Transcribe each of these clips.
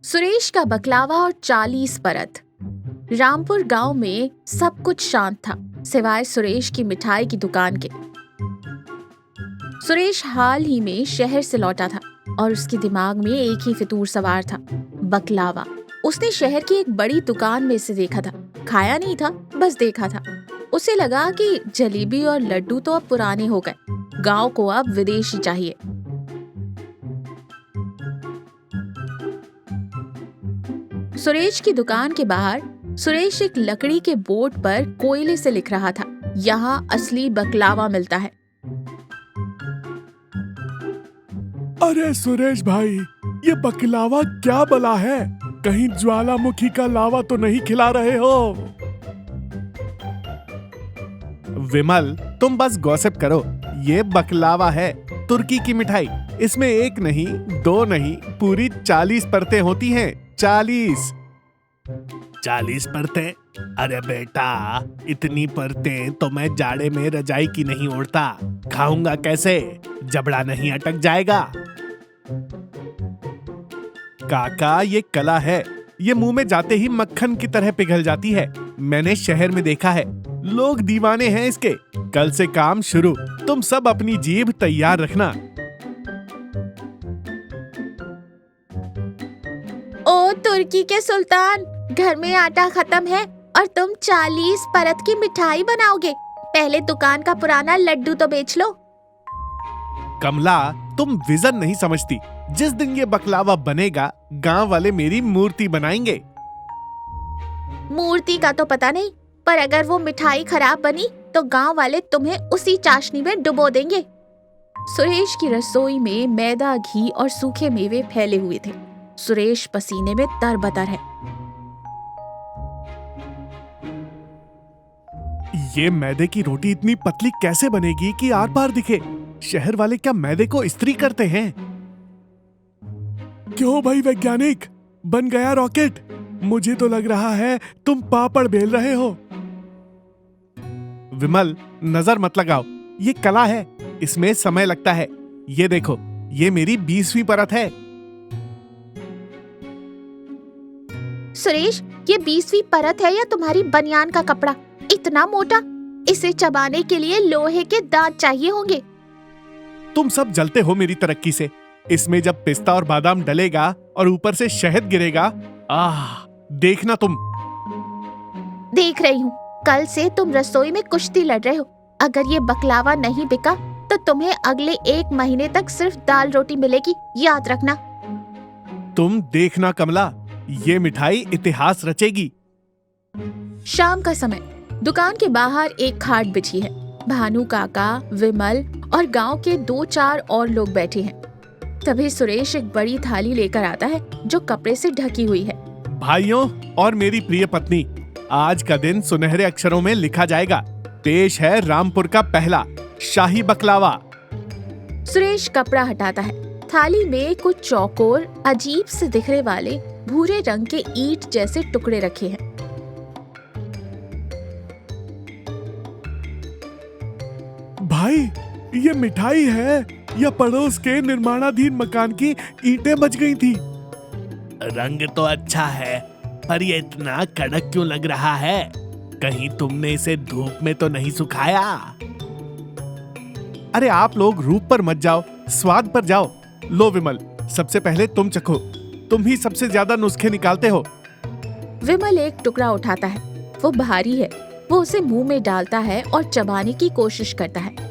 सुरेश का बकलावा और 40 परत। रामपुर गांव में सब कुछ शांत था सिवाय सुरेश की मिठाई की दुकान के। सुरेश हाल ही में शहर से लौटा था और उसके दिमाग में एक ही फितूर सवार था, बकलावा। उसने शहर की एक बड़ी दुकान में इसे देखा था, खाया नहीं था, बस देखा था। उसे लगा कि जलेबी और लड्डू तो अब पुराने हो गए, गांव को अब विदेशी चाहिए। सुरेश की दुकान के बाहर सुरेश एक लकड़ी के बोर्ड पर कोयले से लिख रहा था, यहाँ असली बकलावा मिलता है। अरे सुरेश भाई, ये बकलावा क्या बला है? कहीं ज्वालामुखी का लावा तो नहीं खिला रहे हो? विमल, तुम बस गॉसिप करो। ये बकलावा है, तुर्की की मिठाई। इसमें एक नहीं, दो नहीं, पूरी 40 परतें होती हैं। 40 परतें? अरे बेटा, इतनी परतें तो मैं जाड़े में रजाई की नहीं ओढ़ता। खाऊंगा कैसे? जबड़ा नहीं अटक जाएगा? काका, ये कला है। ये मुंह में जाते ही मक्खन की तरह पिघल जाती है। मैंने शहर में देखा है, लोग दीवाने हैं इसके। कल से काम शुरू। तुम सब अपनी जीभ तैयार रखना। ओ तुर्की के सुल्तान, घर में आटा खत्म है और तुम 40 परत की मिठाई बनाओगे? पहले दुकान का पुराना लड्डू तो बेच लो। कमला, तुम विजन नहीं समझती। जिस दिन ये बकलावा बनेगा, गांव वाले मेरी मूर्ति बनाएंगे। मूर्ति का तो पता नहीं, पर अगर वो मिठाई खराब बनी तो गांव वाले तुम्हें उसी चाशनी में डुबो देंगे। सुरेश की रसोई में मैदा, घी और सूखे मेवे फैले हुए थे। सुरेश पसीने में तरबतर है। ये मैदे की रोटी इतनी पतली कैसे बनेगी कि आर पार दिखे? शहर वाले क्या मैदे को इस्त्री करते हैं? क्यों भाई वैज्ञानिक, बन गया रॉकेट? मुझे तो लग रहा है तुम पापड़ बेल रहे हो। विमल, नजर मत लगाओ। ये कला है, इसमें समय लगता है। ये देखो, ये मेरी 20वीं परत है। सुरेश, ये 20वीं परत है या तुम्हारी बनियान का कपड़ा? इतना मोटा? इसे चबाने के लिए लोहे के दांत चाहिए होंगे। तुम सब जलते हो मेरी तरक्की से। इसमें जब पिस्ता और बादाम डलेगा और ऊपर से शहद गिरेगा, देखना तुम। देख रही हूँ, कल से तुम रसोई में कुश्ती लड़ रहे हो। अगर ये बकलावा नहीं बिका तो तुम्हें अगले 1 महीने तक सिर्फ दाल रोटी मिलेगी, याद रखना। तुम देखना कमला, ये मिठाई इतिहास रचेगी। शाम का समय, दुकान के बाहर एक खाट बिछी है। भानु काका, विमल और गांव के 2-4 और लोग बैठे हैं। तभी सुरेश एक बड़ी थाली लेकर आता है जो कपड़े से ढकी हुई है। भाइयों और मेरी प्रिय पत्नी, आज का दिन सुनहरे अक्षरों में लिखा जाएगा। पेश है रामपुर का पहला शाही बकलावा। सुरेश कपड़ा हटाता है। थाली में कुछ चौकोर, अजीब से दिखने वाले भूरे रंग के ईंट जैसे टुकड़े रखे हैं। भाई, ये मिठाई है या पड़ोस के निर्माणाधीन मकान की ईंटें बच गई थी? रंग तो अच्छा है, पर ये इतना कड़क क्यों लग रहा है? कहीं तुमने इसे धूप में तो नहीं सुखाया? अरे आप लोग रूप पर मत जाओ, स्वाद पर जाओ। लो विमल, सबसे पहले तुम चखो। तुम ही सबसे ज्यादा नुस्खे निकालते हो। विमल एक टुकड़ा उठाता है। वो भारी है। वो उसे मुंह में डालता है और चबाने की कोशिश करता है।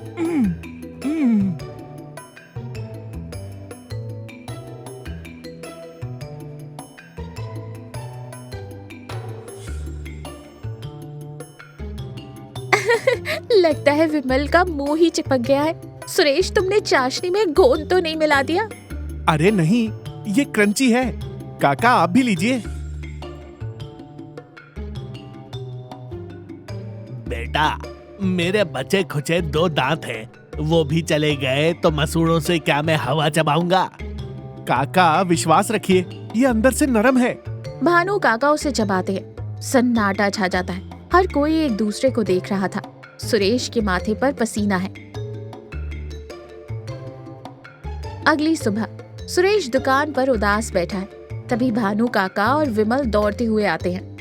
लगता है विमल का मुंह ही चिपक गया है। सुरेश, तुमने चाशनी में गोंद तो नहीं मिला दिया? अरे नहीं, ये क्रंची है। काका, आप भी लीजिए। बेटा, मेरे बचे खुचे 2 दांत हैं, वो भी चले गए तो मसूड़ों से क्या मैं हवा चबाऊंगा? काका, विश्वास रखिए, ये अंदर से नरम है। भानु काका उसे चबाते हैं। सन्नाटा छा जाता है। हर कोई एक दूसरे को देख रहा था। सुरेश के माथे पर पसीना है। अगली सुबह सुरेश दुकान पर उदास बैठा है। तभी भानु काका और विमल दौड़ते हुए आते हैं।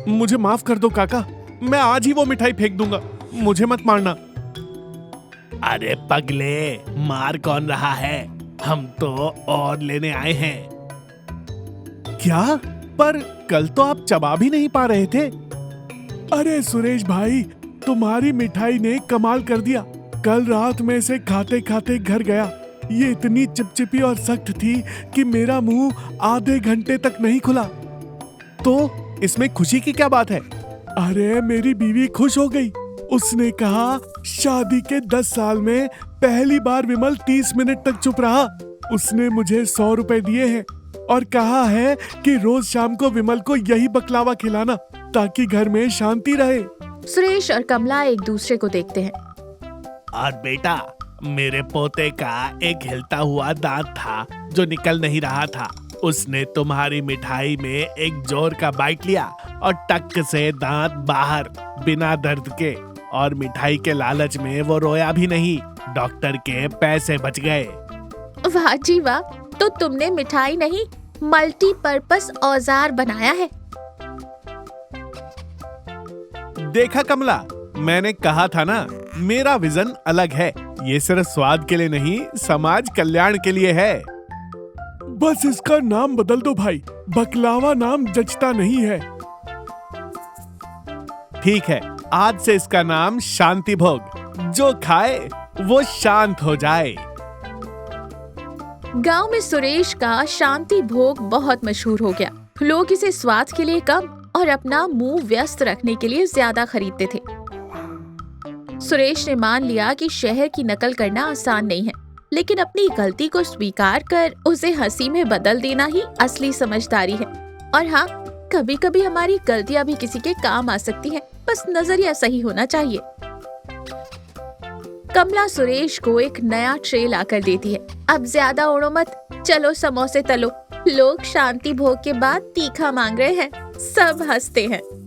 मुझे माफ कर दो काका, मैं आज ही वो मिठाई फेंक दूंगा, मुझे मत मारना। अरे पगले, मार कौन रहा है, हम तो और लेने आए हैं। क्या? पर कल तो आप चबा भी नहीं पा रहे थे। अरे सुरेश भाई, तुम्हारी मिठाई ने कमाल कर दिया। कल रात में से खाते खाते घर गया। ये इतनी चिपचिपी और सख्त थी कि मेरा मुंह आधे घंटे तक नहीं खुला। तो इसमें खुशी की क्या बात है? अरे मेरी बीवी खुश हो गई। उसने कहा शादी के 10 साल में पहली बार विमल 30 मिनट तक चुप रहा। उसने मुझे 100 रुपए दिए हैं और कहा है कि रोज शाम को विमल को यही बकलावा खिलाना ताकि घर में शांति रहे। सुरेश और कमला एक दूसरे को देखते हैं। और बेटा, मेरे पोते का एक हिलता हुआ दांत था जो निकल नहीं रहा था। उसने तुम्हारी मिठाई में एक जोर का बाइट लिया और टक से दांत बाहर, बिना दर्द के। और मिठाई के लालच में वो रोया भी नहीं। डॉक्टर के पैसे बच गए। वाह जी वाह, तो तुमने मिठाई नहीं मल्टीपर्पस औजार बनाया है। देखा कमला, मैंने कहा था ना, मेरा विजन अलग है। ये सिर्फ स्वाद के लिए नहीं, समाज कल्याण के लिए है। बस इसका नाम बदल दो भाई, बकलावा नाम जचता नहीं है। ठीक है, आज से इसका नाम शांति भोग। जो खाए वो शांत हो जाए। गांव में सुरेश का शांति भोग बहुत मशहूर हो गया। लोग इसे स्वाद के लिए कम और अपना मुंह व्यस्त रखने के लिए ज्यादा खरीदते थे। सुरेश ने मान लिया कि शहर की नकल करना आसान नहीं है, लेकिन अपनी गलती को स्वीकार कर उसे हंसी में बदल देना ही असली समझदारी है। और हाँ, कभी कभी हमारी गलतियां भी किसी के काम आ सकती हैं, बस नजरिया सही होना चाहिए। कमला सुरेश को एक नया ट्रे लाकर देती है। अब ज्यादा उड़ो मत, चलो समोसे तलो। लोग शांति भोग के बाद तीखा मांग रहे हैं। सब हंसते हैं।